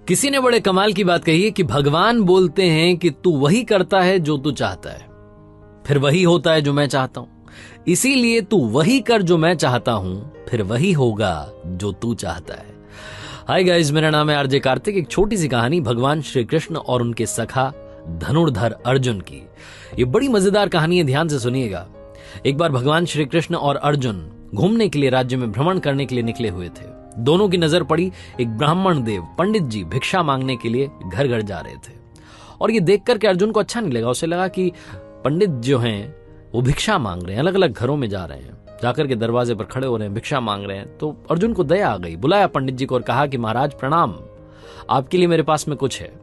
किसी ने बड़े कमाल की बात कही है कि भगवान बोलते हैं कि तू वही करता है जो तू चाहता है, फिर वही होता है जो मैं चाहता हूं। इसीलिए तू वही कर जो मैं चाहता हूं, फिर वही होगा जो तू चाहता है। हाय गाइस, मेरा नाम है आरजे कार्तिक। एक छोटी सी कहानी भगवान श्री कृष्ण और उनके सखा धनुर्धर अर्जुन की। ये बड़ी मजेदार कहानी है, ध्यान से सुनिएगा। एक बार भगवान श्री कृष्ण और अर्जुन घूमने के लिए राज्य में भ्रमण करने के लिए निकले हुए थे। दोनों की नजर पड़ी एक ब्राह्मण देव पंडित जी भिक्षा मांगने के लिए घर घर जा रहे थे। और ये देख करके अर्जुन को अच्छा नहीं लगा। उसे लगा कि पंडित जो हैं वो भिक्षा मांग रहे हैं, अलग अलग घरों में जा रहे हैं, जाकर के दरवाजे पर खड़े हो रहे हैं, भिक्षा मांग रहे हैं। तो अर्जुन को दया आ गई, बुलाया पंडित जी को और कहा कि महाराज प्रणाम, आपके लिए मेरे पास में कुछ है।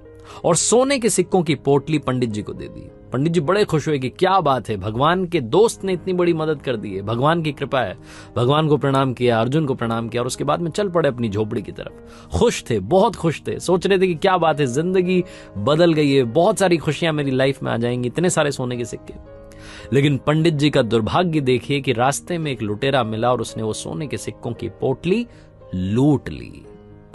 और सोने के सिक्कों की पोटली पंडित जी को दे दी। पंडित जी बड़े खुश हुए कि क्या बात है, भगवान के दोस्त ने इतनी बड़ी मदद कर दी है, भगवान की कृपा है। भगवान को प्रणाम किया, अर्जुन को प्रणाम किया और उसके बाद में चल पड़े अपनी झोपड़ी की तरफ। खुश थे, बहुत खुश थे, सोच रहे थे कि क्या बात है, जिंदगी बदल गई है, बहुत सारी खुशियां मेरी लाइफ में आ जाएंगी, इतने सारे सोने के सिक्के। लेकिन पंडित जी का दुर्भाग्य देखिए कि रास्ते में एक लुटेरा मिला और उसने वो सोने के सिक्कों की पोटली लूट ली।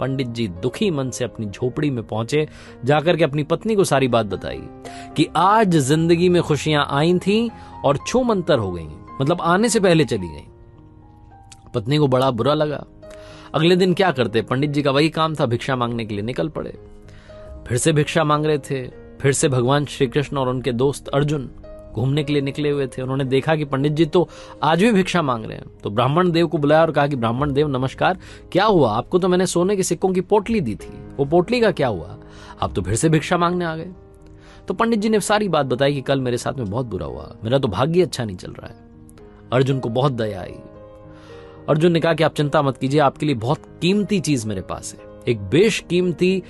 पंडित जी दुखी मन से अपनी झोपड़ी में पहुंचे, जाकर के अपनी पत्नी को सारी बात बताई कि आज जिंदगी में खुशियां आई थीं और छूमंतर हो गई, मतलब आने से पहले चली गई। पत्नी को बड़ा बुरा लगा। अगले दिन क्या करते, पंडित जी का वही काम था, भिक्षा मांगने के लिए निकल पड़े। फिर से भिक्षा मांग रहे थे। फिर से भगवान श्री कृष्ण और उनके दोस्त अर्जुन घूमने के लिए निकले हुए थे। उन्होंने देखा कि पंडित जी तो आज भी भिक्षा मांग रहे हैं। तो ब्राह्मण देव को बुलाया और कहा कि ब्राह्मण देव नमस्कार, क्या हुआ, आपको तो मैंने सोने के सिक्कों की पोटली दी थी, वो पोटली का क्या हुआ, आप तो फिर से भिक्षा मांगने आ गए। तो पंडित जी ने सारी बात बताई कि कल मेरे साथ में बहुत बुरा हुआ, मेरा तो भाग्य अच्छा नहीं चल रहा है। अर्जुन को बहुत दया आई। अर्जुन ने कहा कि आप चिंता मत कीजिए, आपके लिए बहुत कीमती चीज मेरे पास है, एक बेशकीमती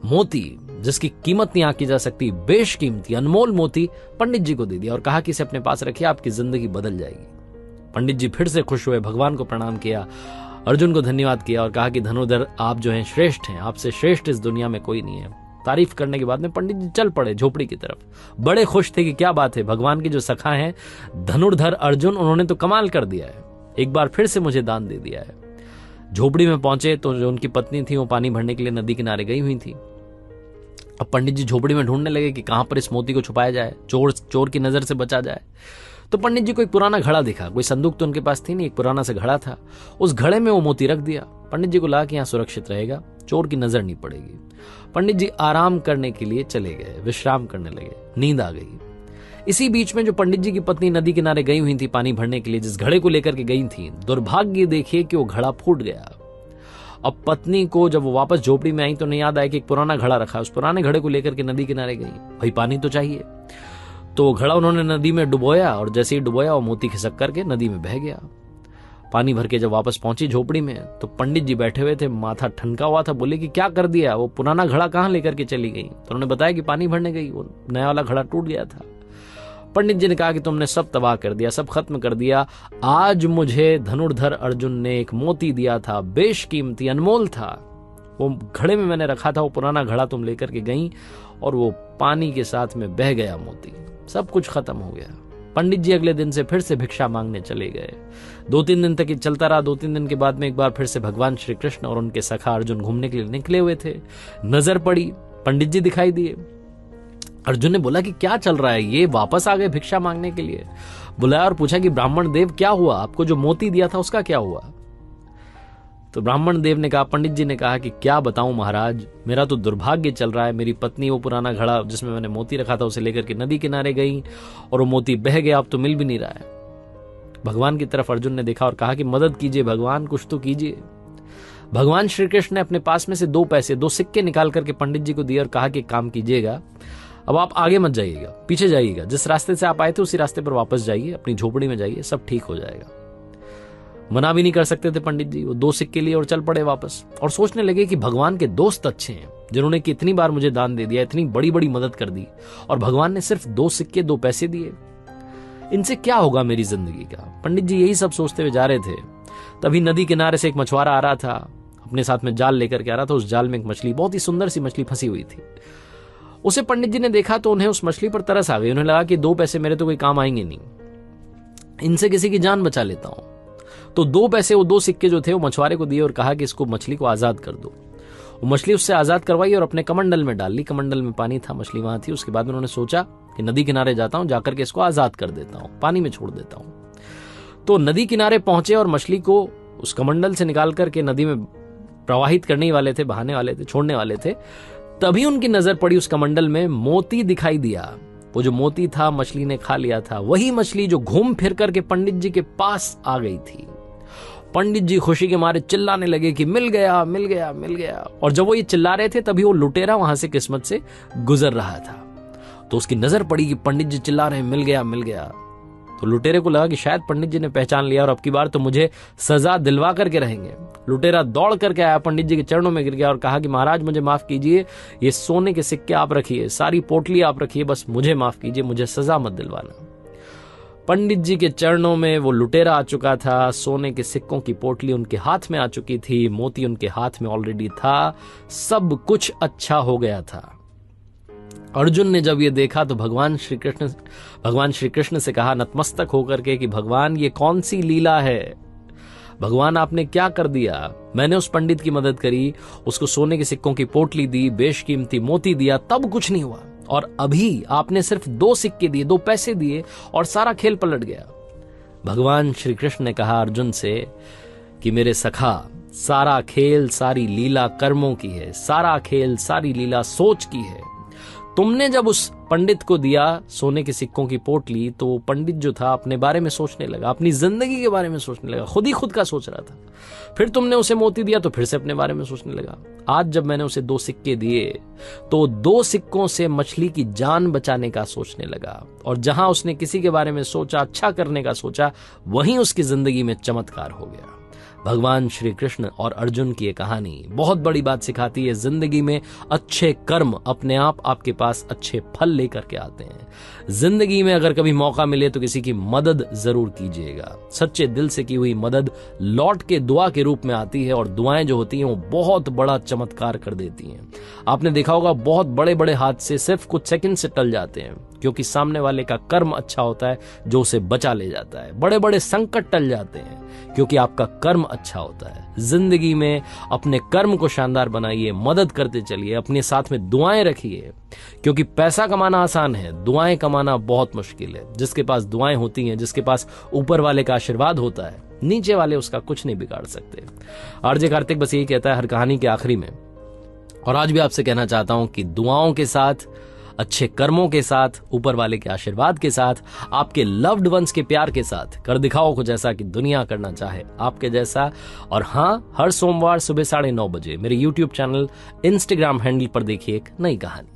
मोती जिसकी कीमत नहीं आंकी जा सकती, बेशकीमती अनमोल मोती पंडित जी को दे दिया और कहा कि इसे अपने पास रखिए, आपकी जिंदगी बदल जाएगी। पंडित जी फिर से खुश हुए, भगवान को प्रणाम किया, अर्जुन को धन्यवाद किया और कहा कि धनुर्धर आप जो हैं श्रेष्ठ हैं, आपसे श्रेष्ठ इस दुनिया में कोई नहीं है। तारीफ करने के बाद में पंडित जी चल पड़े झोपड़ी की तरफ। बड़े खुश थे कि क्या बात है, भगवान के जो सखा हैं धनुर्धर अर्जुन, उन्होंने तो कमाल कर दिया है, एक बार फिर से मुझे दान दे दिया है। झोपड़ी में पहुंचे तो जो उनकी पत्नी थी वो पानी भरने के लिए नदी किनारे गई हुई थी। अब पंडित जी झोपड़ी में ढूंढने लगे कि कहां पर इस मोती को छुपाया जाए, चोर की नजर से बचा जाए। तो पंडित जी को एक पुराना घड़ा दिखा, कोई संदूक तो उनके पास थी नहीं, एक पुराना सा घड़ा था, उस घड़े में वो मोती रख दिया। पंडित जी को लगा कि यहां सुरक्षित रहेगा, चोर की नजर नहीं पड़ेगी। पंडित जी आराम करने के लिए चले गए, विश्राम करने लगे, नींद आ गई। इसी बीच में जो पंडित जी की पत्नी नदी किनारे गई हुई थी पानी भरने के लिए, जिस घड़े को लेकर के गई थी, दुर्भाग्य देखिए कि वो घड़ा फूट गया। अब पत्नी को जब वो वापस झोपड़ी में आई तो नहीं याद आया कि एक पुराना घड़ा रखा, उस पुराने घड़े को लेकर के नदी किनारे गई, भाई पानी तो चाहिए। तो घड़ा उन्होंने नदी में डुबोया और जैसे ही डुबोया वो मोती खिसक करके नदी में बह गया। पानी भर के जब वापस पहुंची झोपड़ी में तो पंडित जी बैठे हुए थे, माथा ठनका हुआ था। बोले कि क्या कर दिया, वो पुराना घड़ा कहां लेकर के चली गई? तो उन्होंने बताया कि पानी भरने गई, वो नया वाला घड़ा टूट गया था। पंडित जी ने कहा कि तुमने सब तबाह कर दिया, सब खत्म कर दिया। आज मुझे धनुर्धर अर्जुन ने एक मोती दिया था, बेशकीमती अनमोल था, वो घड़े में मैंने रखा था, वो पुराना घड़ा तुम लेकर के गई और वो पानी के साथ में बह गया मोती, सब कुछ खत्म हो गया। पंडित जी अगले दिन से फिर से भिक्षा मांगने चले गए। 2-3 दिन तक ये चलता रहा। 2-3 दिन के बाद में एक बार फिर से भगवान श्री कृष्ण और उनके सखा अर्जुन घूमने के लिए निकले हुए थे। नजर पड़ी, पंडित जी दिखाई दिए। अर्जुन ने बोला कि क्या चल रहा है, ये वापस आ गए भिक्षा मांगने के लिए। बुलाया और पूछा कि ब्राह्मण देव क्या हुआ, आपको जो मोती दिया था उसका क्या हुआ? तो ब्राह्मण देव ने कहा, पंडित जी ने कहा कि क्या बताऊं महाराज, मेरा तो दुर्भाग्य चल रहा है। मेरी पत्नी वो पुराना घड़ा जिसमें मैंने मोती रखा था उसे लेकर के नदी किनारे गई और वो मोती बह गया, अब तो मिल भी नहीं रहा है। भगवान की तरफ अर्जुन ने देखा और कहा कि मदद कीजिए भगवान, कुछ तो कीजिए। भगवान श्री कृष्ण ने अपने पास में से 2 पैसे 2 सिक्के निकाल करके पंडित जी को दिए और कहा कि काम कीजिएगा, अब आप आगे मत जाइएगा, पीछे जाइएगा, जिस रास्ते से आप आए थे उसी रास्ते पर वापस जाइए, अपनी झोपड़ी में जाइए, सब ठीक हो जाएगा। मना भी नहीं कर सकते थे पंडित जी। वो 2 सिक्के लिए और चल पड़े वापस और सोचने लगे कि भगवान के दोस्त अच्छे हैं, जिन्होंने कि इतनी बार मुझे दान दे दिया, इतनी बड़ी बड़ी मदद कर दी, और भगवान ने सिर्फ 2 सिक्के 2 पैसे दिए, इनसे क्या होगा मेरी जिंदगी का। पंडित जी यही सब सोचते हुए जा रहे थे। तभी नदी किनारे से एक मछुआरा आ रहा था, अपने साथ में जाल लेकर के आ रहा था। उस जाल में एक मछली, बहुत ही सुंदर सी मछली फंसी हुई थी। उसे पंडित जी ने देखा तो उन्हें उस मछली पर तरस आ गई। उन्हें लगा कि 2 पैसे मेरे तो कोई काम आएंगे नहीं, इनसे किसी की जान बचा लेता हूं। तो 2 पैसे, वो 2 सिक्के जो थे वो मछुआरे को दिए और कहा कि इसको, मछली को आजाद कर दो। वो मछली उससे आजाद करवाई और अपने कमंडल में डाल ली। कमंडल में पानी था, मछली वहां थी। उसके बाद उन्होंने सोचा कि नदी किनारे जाता हूं, जाकर के इसको आजाद कर देता हूं, पानी में छोड़ देता हूं। तो नदी किनारे पहुंचे और मछली को उस कमंडल से निकाल करके नदी में प्रवाहित करने वाले थे, बहाने वाले थे, छोड़ने वाले थे। तभी उनकी नजर पड़ी उस कमंडल में, मोती दिखाई दिया। वो जो मोती था मछली ने खा लिया था, वही मछली जो घूम फिर करके पंडित जी के पास आ गई थी। पंडित जी खुशी के मारे चिल्लाने लगे कि मिल गया, मिल गया, मिल गया। और जब वो ये चिल्ला रहे थे तभी वो लुटेरा वहां से किस्मत से गुजर रहा था। तो उसकी नजर पड़ी कि पंडित जी चिल्ला रहे हैं मिल गया, मिल गया। तो लुटेरे को लगा कि शायद पंडित जी ने पहचान लिया और अब की बार तो मुझे सजा दिलवा करके रहेंगे। लुटेरा दौड़ करके आया, पंडित जी के चरणों में गिर गया और कहा कि महाराज मुझे माफ कीजिए, ये सोने के सिक्के आप रखिए, सारी पोटली आप रखिए, बस मुझे माफ कीजिए, मुझे सजा मत दिलवाना। पंडित जी के चरणों में वो लुटेरा आ चुका था, सोने के सिक्कों की पोटली उनके हाथ में आ चुकी थी, मोती उनके हाथ में ऑलरेडी था, सब कुछ अच्छा हो गया था। अर्जुन ने जब ये देखा तो भगवान श्री कृष्ण से कहा नतमस्तक होकर के कि भगवान ये कौन सी लीला है, भगवान आपने क्या कर दिया। मैंने उस पंडित की मदद करी, उसको सोने के सिक्कों की पोटली दी, बेशकीमती मोती दिया, तब कुछ नहीं हुआ। और अभी आपने सिर्फ 2 सिक्के दिए, 2 पैसे दिए और सारा खेल पलट गया। भगवान श्री कृष्ण ने कहा अर्जुन से कि मेरे सखा, सारा खेल सारी लीला कर्मों की है, सारा खेल सारी लीला सोच की है। तुमने जब उस पंडित को दिया सोने के सिक्कों की पोटली, तो पंडित जो था अपने बारे में सोचने लगा, अपनी जिंदगी के बारे में सोचने लगा, खुद ही खुद का सोच रहा था। फिर तुमने उसे मोती दिया तो फिर से अपने बारे में सोचने लगा। आज जब मैंने उसे 2 सिक्के दिए तो 2 सिक्कों से मछली की जान बचाने का सोचने लगा। और जहां उसने किसी के बारे में सोचा, अच्छा करने का सोचा, वहीं उसकी जिंदगी में चमत्कार हो गया। भगवान श्री कृष्ण और अर्जुन की ये कहानी बहुत बड़ी बात सिखाती है। जिंदगी में अच्छे कर्म अपने आप आपके पास अच्छे फल लेकर के आते हैं। जिंदगी में अगर कभी मौका मिले तो किसी की मदद जरूर कीजिएगा। सच्चे दिल से की हुई मदद लौट के दुआ के रूप में आती है और दुआएं जो होती हैं वो बहुत बड़ा चमत्कार कर देती हैं। आपने देखा होगा बहुत बड़े बड़े हादसे सिर्फ कुछ सेकंड से टल जाते हैं क्योंकि सामने वाले का कर्म अच्छा होता है जो उसे बचा ले जाता है। बड़े बड़े संकट टल जाते हैं क्योंकि आपका कर्म अच्छा होता है। जिंदगी में अपने कर्म को शानदार बनाइए, मदद करते चलिए, अपने साथ में दुआएं रखिए क्योंकि पैसा कमाना आसान है, दुआएं कमाना बहुत मुश्किल है। जिसके पास दुआएं होती हैं, जिसके पास ऊपर वाले का आशीर्वाद होता है, नीचे वाले उसका कुछ नहीं बिगाड़ सकते। आरजे कार्तिक बस यही कहता है हर कहानी के आखिरी में, और आज भी आपसे कहना चाहता हूं कि दुआओं के साथ, अच्छे कर्मों के साथ, ऊपर वाले के आशीर्वाद के साथ, आपके लव्ड वंस के प्यार के साथ कर दिखाओ कुछ ऐसा कि दुनिया करना चाहे आपके जैसा। और हाँ, हर सोमवार सुबह 9:30 बजे मेरे YouTube चैनल, Instagram हैंडल पर देखिए एक नई कहानी।